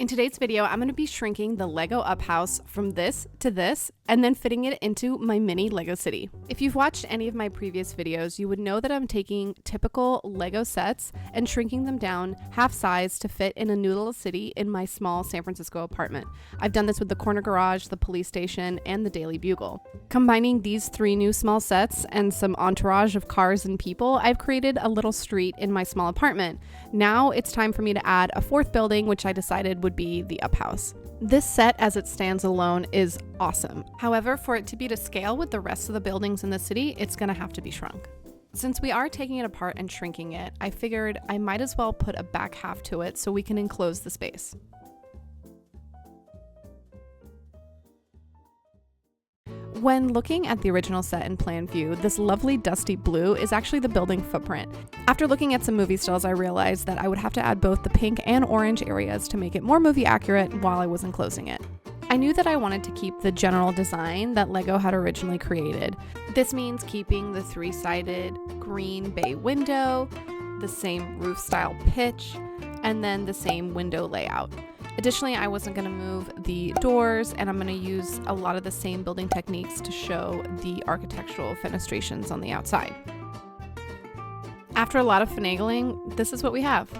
In today's video, I'm going to be shrinking the Lego Up House from this to this and then fitting it into my mini Lego city. If you've watched any of my previous videos, you would know that I'm taking typical Lego sets and shrinking them down half size to fit in a new little city in my small San Francisco apartment. I've done this with the corner garage, the police station, and the Daily Bugle. Combining these three new small sets and some entourage of cars and people, I've created a little street in my small apartment. Now it's time for me to add a fourth building, which I decided would be the Up House. This set as it stands alone is awesome. However, for it to be to scale with the rest of the buildings in the city, it's gonna have to be shrunk. Since we are taking it apart and shrinking it, I figured I might as well put a back half to it so we can enclose the space. When looking at the original set in plan view, this lovely dusty blue is actually the building footprint. After looking at some movie stills, I realized that I would have to add both the pink and orange areas to make it more movie accurate while I was enclosing it. I knew that I wanted to keep the general design that Lego had originally created. This means keeping the three-sided green bay window, the same roof style pitch, and then the same window layout. Additionally, I wasn't going to move the doors, and I'm going to use a lot of the same building techniques to show the architectural fenestrations on the outside. After a lot of finagling, this is what we have.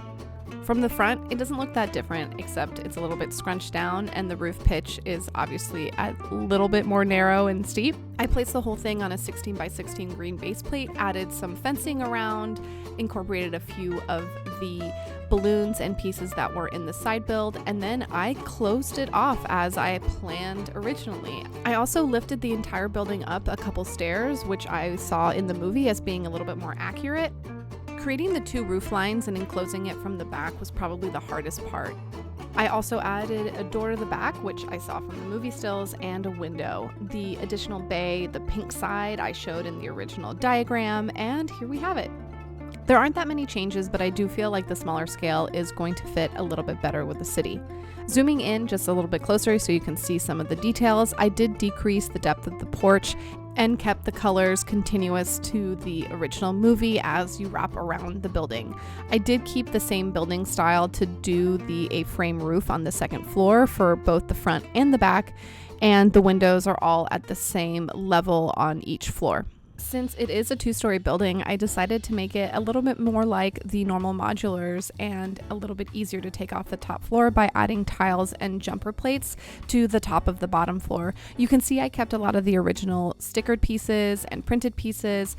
From the front, it doesn't look that different, except it's a little bit scrunched down and the roof pitch is obviously a little bit more narrow and steep. I placed the whole thing on a 16 by 16 green base plate, added some fencing around, incorporated a few of the balloons and pieces that were in the side build, and then I closed it off as I planned originally. I also lifted the entire building up a couple stairs, which I saw in the movie as being a little bit more accurate. Creating the two roof lines and enclosing it from the back was probably the hardest part. I also added a door to the back, which I saw from the movie stills, and a window. The additional bay, the pink side, I showed in the original diagram, and here we have it. There aren't that many changes, but I do feel like the smaller scale is going to fit a little bit better with the city. Zooming in just a little bit closer so you can see some of the details, I did decrease the depth of the porch and kept the colors continuous to the original movie as you wrap around the building. I did keep the same building style to do the A-frame roof on the second floor for both the front and the back, and the windows are all at the same level on each floor. Since it is a two-story building, I decided to make it a little bit more like the normal modulars and a little bit easier to take off the top floor by adding tiles and jumper plates to the top of the bottom floor. You can see I kept a lot of the original stickered pieces and printed pieces,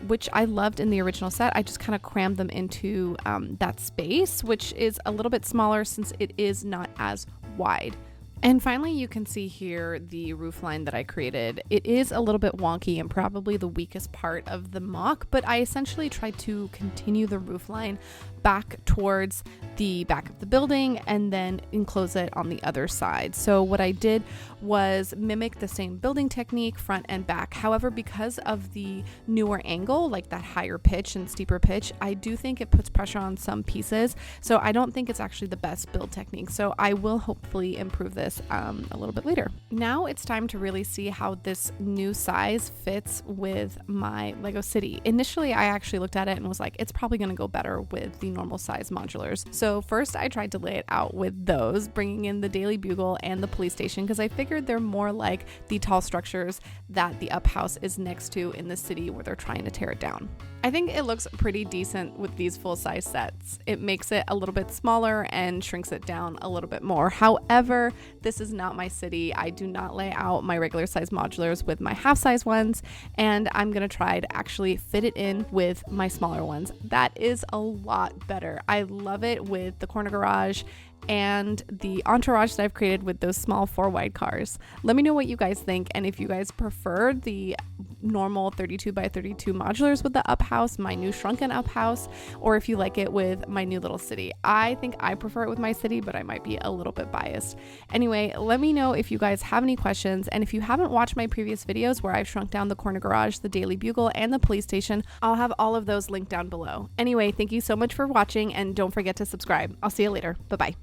which I loved in the original set. I just kind of crammed them into that space, which is a little bit smaller since it is not as wide. And finally, you can see here the roof line that I created. It is a little bit wonky and probably the weakest part of the mock, but I essentially tried to continue the roof line back towards the back of the building and then enclose it on the other side. So what I did was mimic the same building technique front and back. However, because of the newer angle, like that higher pitch and steeper pitch, I do think it puts pressure on some pieces. So I don't think it's actually the best build technique. So I will hopefully improve this a little bit later. Now it's time to really see how this new size fits with my Lego city. Initially, I actually looked at it and was like, it's probably going to go better with the normal size modulars. So first I tried to lay it out with those, bringing in the Daily Bugle and the police station because I figured they're more like the tall structures that the Up House is next to in the city where they're trying to tear it down. I think it looks pretty decent with these full-size sets. It makes it a little bit smaller and shrinks it down a little bit more. However, this is not my city. I do not lay out my regular size modulars with my half-size ones, and I'm gonna try to actually fit it in with my smaller ones. That is a lot better. I love it with the corner garage and the entourage that I've created with those small 4-wide cars. Let me know what you guys think, and if you guys prefer the normal 32 by 32 modulars with the Up House, my new shrunken Up House, or if you like it with my new little city. I think I prefer it with my city, but I might be a little bit biased. Anyway, let me know if you guys have any questions, and if you haven't watched my previous videos where I've shrunk down the corner garage, the Daily Bugle, and the police station, I'll have all of those linked down below. Anyway, thank you so much for watching, and don't forget to subscribe. I'll see you later. Bye-bye.